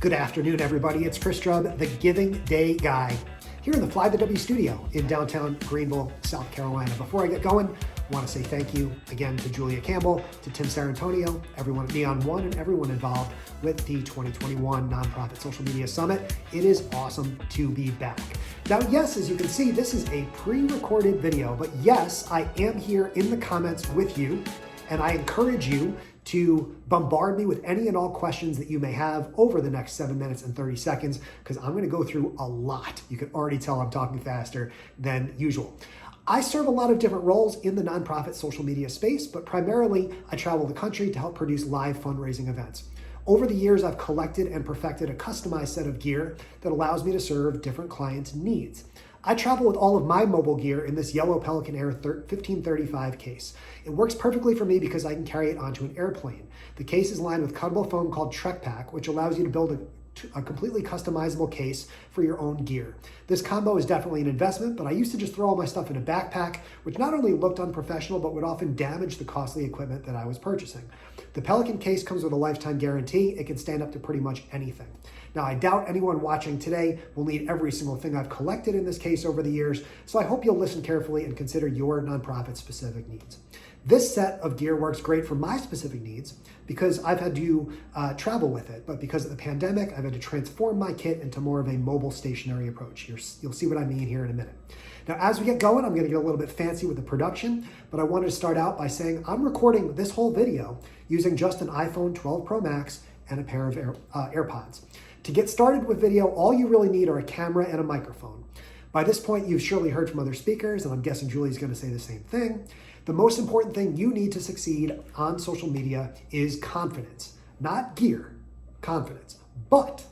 Good afternoon, everybody. It's Chris Strub, the Giving Day Guy, here in the Fly the W studio in downtown Greenville, South Carolina. Before I get going, I want to say thank you again to Julia Campbell, to Tim Sarantonio, everyone at Neon One, and everyone involved with the 2021 Nonprofit Social Media Summit. It is awesome to be back. Now, yes, as you can see, this is a pre-recorded video, but yes, I am here in the comments with you, and I encourage you to bombard me with any and all questions that you may have over the next 7 minutes and 30 seconds, because I'm going to go through a lot. You can already tell I'm talking faster than usual. I serve a lot of different roles in the nonprofit social media space, but primarily I travel the country to help produce live fundraising events. Over the years, I've collected and perfected a customized set of gear that allows me to serve different clients' needs. I travel with all of my mobile gear in this yellow Pelican Air 1535 case. It works perfectly for me because I can carry it onto an airplane. The case is lined with cuttable foam called Trek Pack, which allows you to build a completely customizable case for your own gear. This combo is definitely an investment, but I used to just throw all my stuff in a backpack, which not only looked unprofessional, but would often damage the costly equipment that I was purchasing. The Pelican case comes with a lifetime guarantee. It can stand up to pretty much anything. Now, I doubt anyone watching today will need every single thing I've collected in this case over the years, so I hope you'll listen carefully and consider your nonprofit-specific needs. This set of gear works great for my specific needs because I've had to travel with it, but because of the pandemic, I've had to transform my kit into more of a mobile stationary approach. You'll see what I mean here in a minute. Now, as we get going, I'm going to get a little bit fancy with the production, but I wanted to start out by saying I'm recording this whole video using just an iPhone 12 Pro Max and a pair of AirPods. To get started with video, all you really need are a camera and a microphone. By this point, you've surely heard from other speakers, and I'm guessing Julie's going to say the same thing. The most important thing you need to succeed on social media is confidence, not gear, confidence. But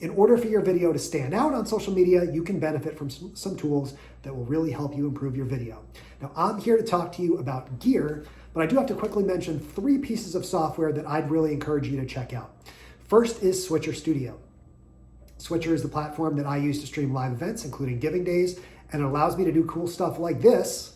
in order for your video to stand out on social media, you can benefit from some tools that will really help you improve your video. Now, I'm here to talk to you about gear, but I do have to quickly mention 3 pieces of software that I'd really encourage you to check out. First is Switcher Studio. Switcher is the platform that I use to stream live events, including giving days, and it allows me to do cool stuff like this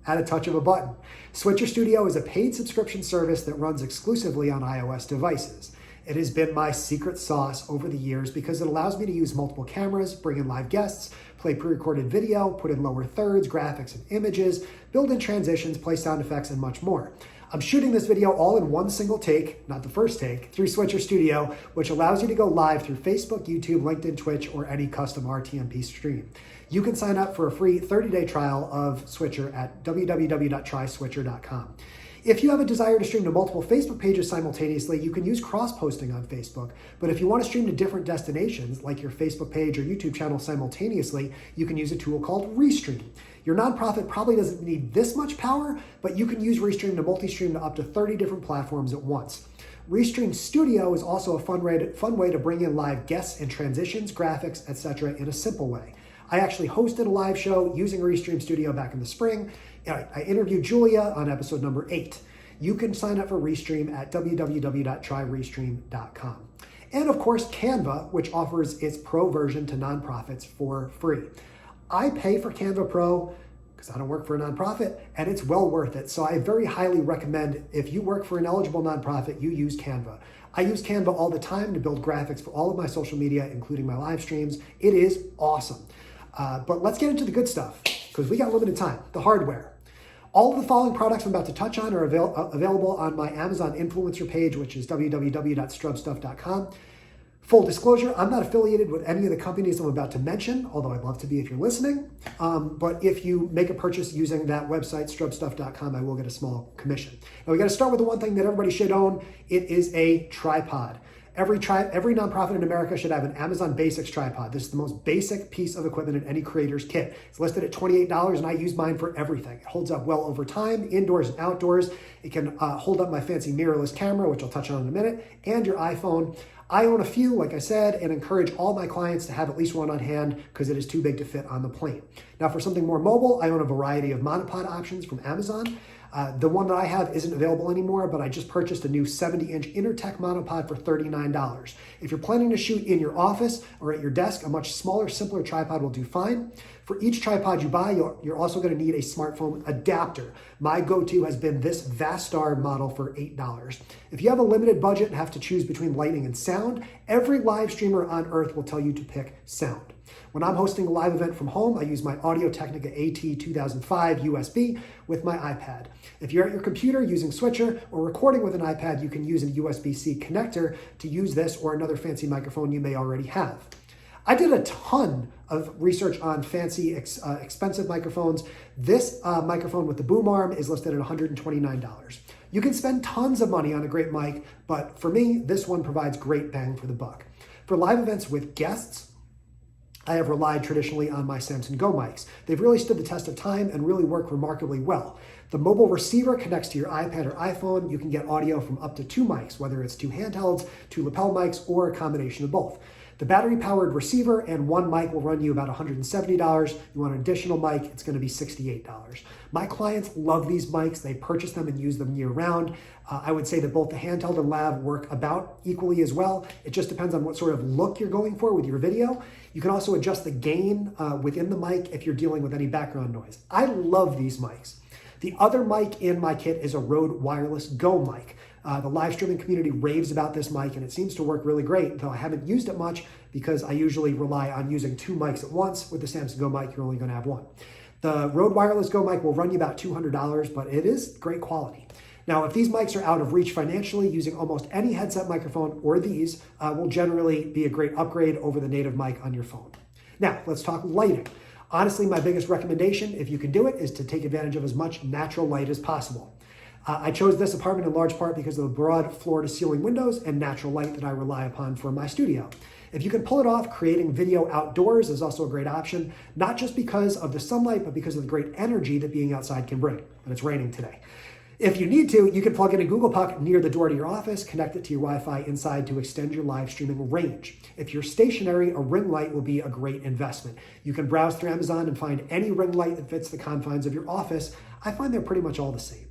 at a touch of a button. Switcher Studio is a paid subscription service that runs exclusively on iOS devices. It has been my secret sauce over the years because it allows me to use multiple cameras, bring in live guests, play pre-recorded video, put in lower thirds, graphics and images, build in transitions, play sound effects, and much more. I'm shooting this video all in one single take, not the first take, through Switcher Studio, which allows you to go live through Facebook, YouTube, LinkedIn, Twitch, or any custom RTMP stream. You can sign up for a free 30-day trial of Switcher at www.tryswitcher.com. If you have a desire to stream to multiple Facebook pages simultaneously, you can use cross-posting on Facebook. But if you want to stream to different destinations, like your Facebook page or YouTube channel simultaneously, you can use a tool called Restream. Your nonprofit probably doesn't need this much power, but you can use Restream to multi-stream to up to 30 different platforms at once. Restream Studio is also a fun way to bring in live guests and transitions, graphics, etc. in a simple way. I actually hosted a live show using Restream Studio back in the spring. I interviewed Julia on episode number 8. You can sign up for Restream at www.tryrestream.com. And of course, Canva, which offers its pro version to nonprofits for free. I pay for Canva Pro because I don't work for a nonprofit, and it's well worth it. So I very highly recommend if you work for an eligible nonprofit, you use Canva. I use Canva all the time to build graphics for all of my social media, including my live streams. It is awesome. But let's get into the good stuff because we got limited time, the hardware. All of the following products I'm about to touch on are available on my Amazon influencer page, which is www.strubstuff.com. Full disclosure, I'm not affiliated with any of the companies I'm about to mention, although I'd love to be if you're listening. But if you make a purchase using that website, strubstuff.com, I will get a small commission. Now we got to start with the one thing that everybody should own. It is a tripod. Every nonprofit in America should have an Amazon Basics tripod. This is the most basic piece of equipment in any creator's kit. It's listed at $28, and I use mine for everything. It holds up well over time, indoors and outdoors. It can hold up my fancy mirrorless camera, which I'll touch on in a minute, and your iPhone. I own a few, like I said, and encourage all my clients to have at least one on hand because it is too big to fit on the plane. Now, for something more mobile, I own a variety of monopod options from Amazon. The one that I have isn't available anymore, but I just purchased a new 70-inch Intertech monopod for $39. If you're planning to shoot in your office or at your desk, a much smaller, simpler tripod will do fine. For each tripod you buy, you're also going to need a smartphone adapter. My go-to has been this Vastar model for $8. If you have a limited budget and have to choose between lighting and sound, every live streamer on earth will tell you to pick sound. When I'm hosting a live event from home, I use my Audio-Technica AT2005 USB with my iPad. If you're at your computer using Switcher or recording with an iPad, you can use a USB-C connector to use this or another fancy microphone you may already have. I did a ton of research on fancy, expensive microphones. This microphone with the boom arm is listed at $129. You can spend tons of money on a great mic, but for me, this one provides great bang for the buck. For live events with guests, I have relied traditionally on my Samsung Go mics. They've really stood the test of time and really work remarkably well. The mobile receiver connects to your iPad or iPhone. You can get audio from up to 2 mics, whether it's 2 handhelds, 2 lapel mics, or a combination of both. The battery-powered receiver and 1 mic will run you about $170. You want an additional mic, it's going to be $68. My clients love these mics. They purchase them and use them year-round. I would say that both the handheld and lav work about equally as well. It just depends on what sort of look you're going for with your video. You can also adjust the gain within the mic if you're dealing with any background noise. I love these mics. The other mic in my kit is a Rode Wireless Go mic. The live streaming community raves about this mic and it seems to work really great, though I haven't used it much because I usually rely on using 2 mics at once. With the Samsung Go mic, you're only going to have 1. The Rode Wireless Go mic will run you about $200, but it is great quality. Now, if these mics are out of reach financially, using almost any headset microphone or these will generally be a great upgrade over the native mic on your phone. Now, let's talk lighting. Honestly, my biggest recommendation, if you can do it, is to take advantage of as much natural light as possible. I chose this apartment in large part because of the broad floor-to-ceiling windows and natural light that I rely upon for my studio. If you can pull it off, creating video outdoors is also a great option, not just because of the sunlight, but because of the great energy that being outside can bring. And it's raining today. If you need to, you can plug in a Google Puck near the door to your office, connect it to your Wi-Fi inside to extend your live streaming range. If you're stationary, a ring light will be a great investment. You can browse through Amazon and find any ring light that fits the confines of your office. I find they're pretty much all the same.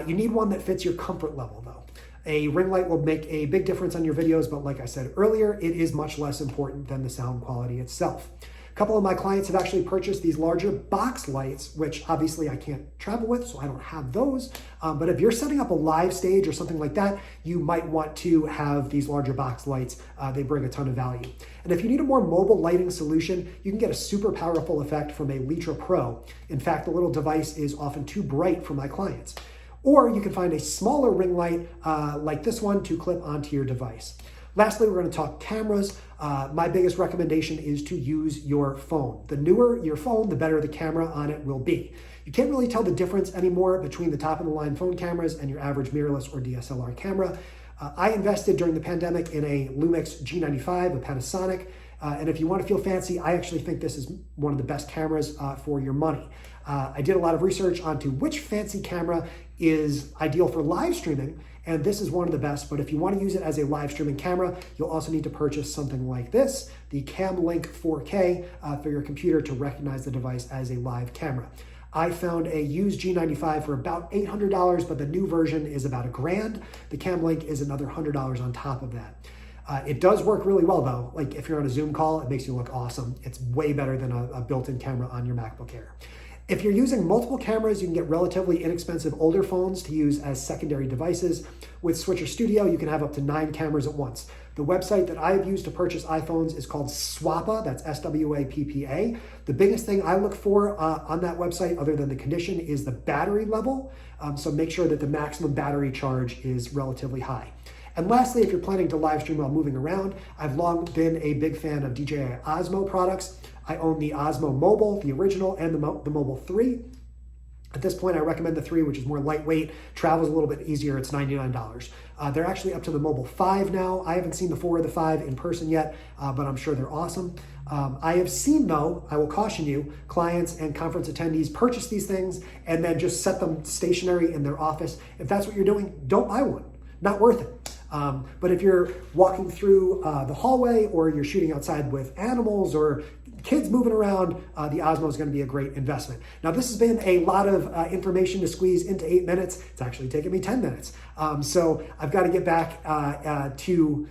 You need one that fits your comfort level, though. A ring light will make a big difference on your videos, but like I said earlier, it is much less important than the sound quality itself. A couple of my clients have actually purchased these larger box lights, which obviously I can't travel with, so I don't have those. But if you're setting up a live stage or something like that, you might want to have these larger box lights. They bring a ton of value. And if you need a more mobile lighting solution, you can get a super powerful effect from a Litra Pro. In fact, the little device is often too bright for my clients. Or you can find a smaller ring light like this one to clip onto your device. Lastly, we're going to talk cameras. My biggest recommendation is to use your phone. The newer your phone, the better the camera on it will be. You can't really tell the difference anymore between the top of the line phone cameras and your average mirrorless or DSLR camera. I invested during the pandemic in a Lumix G95, a Panasonic. And if you want to feel fancy, I actually think this is one of the best cameras for your money. I did a lot of research onto which fancy camera is ideal for live streaming, and this is one of the best. But if you want to use it as a live streaming camera, you'll also need to purchase something like this, the CamLink 4K for your computer to recognize the device as a live camera. I found a used G95 for about $800, but the new version is about $1,000. The CamLink is another $100 on top of that. It does work really well though. Like if you're on a Zoom call, it makes you look awesome. It's way better than a built-in camera on your MacBook Air. If you're using multiple cameras, you can get relatively inexpensive older phones to use as secondary devices. With Switcher Studio, you can have up to 9 cameras at once. The website that I've used to purchase iPhones is called Swappa, that's S-W-A-P-P-A. The biggest thing I look for on that website, other than the condition, is the battery level. So make sure that the maximum battery charge is relatively high. And lastly, if you're planning to live stream while moving around, I've long been a big fan of DJI Osmo products. I own the Osmo Mobile, the original, and the Mobile 3. At this point, I recommend the 3, which is more lightweight, travels a little bit easier. It's $99. They're actually up to the Mobile 5 now. I haven't seen the 4 or the 5 in person yet, but I'm sure they're awesome. I have seen, though, I will caution you, clients and conference attendees purchase these things and then just set them stationary in their office. If that's what you're doing, don't buy one. Not worth it. But if you're walking through the hallway or you're shooting outside with animals or kids moving around, the Osmo is going to be a great investment. Now, this has been a lot of information to squeeze into 8 minutes. It's actually taken me 10 minutes. So I've got to get back to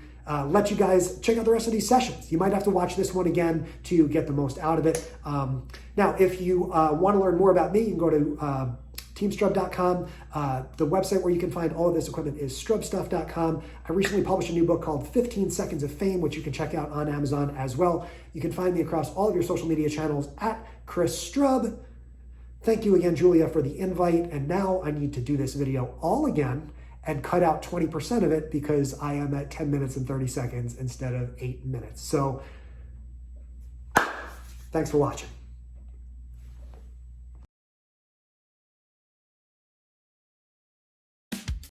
let you guys check out the rest of these sessions. You might have to watch this one again to get the most out of it. Now, if you want to learn more about me, you can go to teamstrub.com. The website where you can find all of this equipment is strubstuff.com. I recently published a new book called 15 Seconds of Fame, which you can check out on Amazon as well. You can find me across all of your social media channels at Chris Strub. Thank you again, Julia, for the invite. And now I need to do this video all again and cut out 20% of it because I am at 10 minutes and 30 seconds instead of 8 minutes. So thanks for watching.